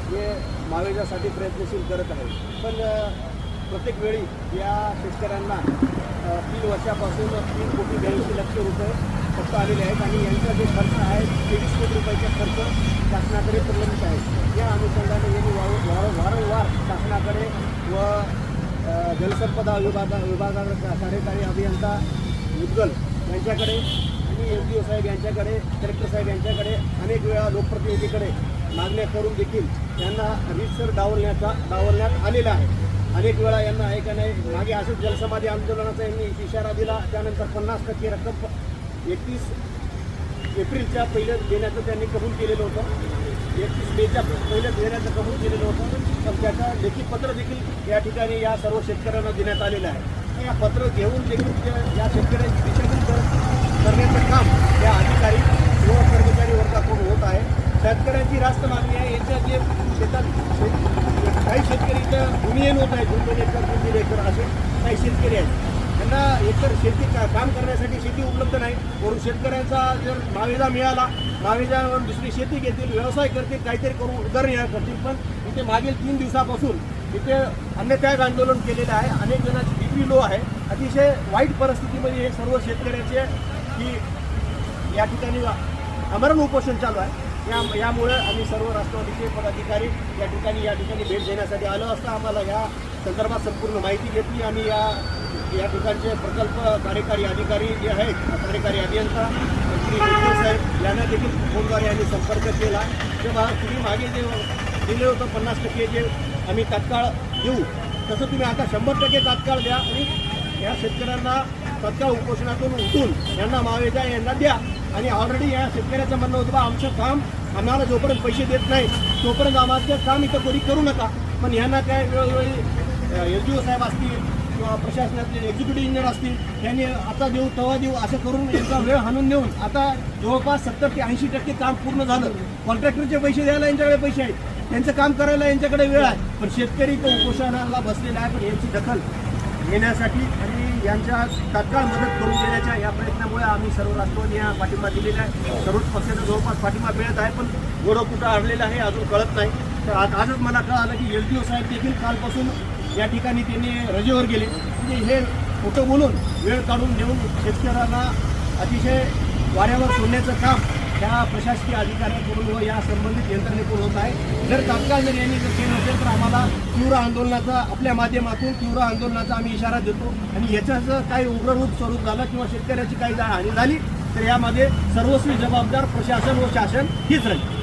हे मावेजासाठी प्रयत्नशील करत आहे. पण प्रत्येक वेळी या शेतकऱ्यांना 3 वर्षापासून 3,82,00,000 रुपये फक्त आलेले आहेत आणि यांचा जो खर्च आहे 23 कोटी रुपयाचा खर्च शासनाकडे प्रलंबित आहे. या अनुषंगाने यांनी वारंवार शासनाकडे व जलसंपदा विभागाचा कार्यकारी अभियंता मुद्गल यांच्याकडे आणि LDO साहेब यांच्याकडे, कलेक्टर साहेब यांच्याकडे अनेक वेळा लोकप्रतिनिधीकडे मागण्या करून देखील त्यांना रीतसर डावलण्यात आलेला आहे. अनेक वेळा यांना आहे का नाही, मागे असेच जलसमाधी आंदोलनाचा यांनी इशारा दिला. त्यानंतर 50% रक्कम 31 एप्रिलच्या पहिल्या देण्याचं त्यांनी कबूल केलेलं होतं. 31 मेच्या पहिल्या देण्याचं कबूल केलेलं होतं. पण त्याचा लेखी पत्र देखील या ठिकाणी या सर्व शेतकऱ्यांना देण्यात आलेलं आहे. या पत्र घेऊन देखील या शेतकऱ्यांची दिशाभूल करण्याचं काम या अधिकारी व कर्मचारी वर्गाकडून होत आहे. शेतकऱ्यांची रास्त मागणी आहे. यांच्या जे शेतात काही शेतकरी इथं युनियन होत आहेत, 2 एकर 3 एकर असे काही शेतकरी आहेत. त्यांना एकतर शेती काम करण्यासाठी शेती उपलब्ध नाही. वरून शेतकऱ्यांचा जर मावेजा मिळाला, मावेजावर दुसरी शेती घेतील, व्यवसाय करतील, काहीतरी करून उदरनिर्वाह करतील. पण इथे मागील 3 दिवसापासून इथे अन्नत्याग आंदोलन केलेलं आहे. अनेक जणांची BP लो आहे. अतिशय वाईट परिस्थितीमध्ये हे सर्व शेतकऱ्याचे की या ठिकाणी आमरण उपोषण चालू आहे. यामुळे आम्ही सर्व राष्ट्रवादीचे पदाधिकारी या ठिकाणी भेट देण्यासाठी आलो असता आम्हाला या संदर्भात संपूर्ण माहिती घेतली. आम्ही या ठिकाणचे प्रकल्प कार्यकारी अधिकारी जे आहेत, कार्यकारी अभियंता श्री मुद्गल साहेब यांना देखील फोनद्वारे आम्ही संपर्क केला. तेव्हा तुम्ही मागे जे दिले होतं 50% जे आम्ही तात्काळ देऊ, तसं तुम्ही आता 100% तात्काळ द्या आणि या शेतकऱ्यांना तात्काळ उपोषणातून उठून यांना मावेजा यांना द्या. आणि ऑलरेडी या शेतकऱ्याचं म्हणणं होतं बा आमचं काम आम्हाला जोपर्यंत पैसे देत नाही तोपर्यंत आम्हाला काम इथं कोणी करू नका. पण यांना काय वेळोवेळी LDO साहेब असतील किंवा प्रशासनातले एक्झिक्युटिव्ह इंजिनियर असतील, त्यांनी आता देऊ तेव्हा देऊ असं करून यांचा वेळ हाणून देऊन आता जवळपास 70 ते 80% काम पूर्ण झालं. कॉन्ट्रॅक्टरचे पैसे द्यायला यांच्याकडे पैसे आहेत, त्यांचं काम करायला यांच्याकडे वेळ आहे. पण शेतकरी तो उपोषणाला बसलेला आहे. पण यांची दखल घेण्यासाठी आणि यांच्या तात्काळ मदत करून देण्याच्या या प्रयत्नामुळे आम्ही सर्व राष्ट्रवादी हा पाठिंबा दिलेला आहे. सर्वच पक्षाचा जवळपास पाठिंबा मिळत आहे. पण गोडं कुठं आणलेलं आहे अजून कळत नाही. तर आजच मला कळालं की LDO साहेब देखील कालपासून या ठिकाणी त्यांनी रजेवर गेले. म्हणजे हे खोटं बोलून वेळ काढून देऊन शेतकऱ्यांना अतिशय वाऱ्यावर सोडण्याचं काम त्या प्रशासकीय अधिकाऱ्यांकडून व या संबंधित यंत्रणेकडून होत आहे. जर तात्काळ जर यांनी जर केलं असेल तर आम्हाला तीव्र आंदोलनाचा आपल्या माध्यमातून तीव्र आंदोलनाचा आम्ही इशारा देतो. आणि याचं काही उग्ररूप स्वरूप झालं किंवा शेतकऱ्याची काही हानी झाली तर यामध्ये सर्वस्वी जबाबदार प्रशासन व शासन हीच राहील.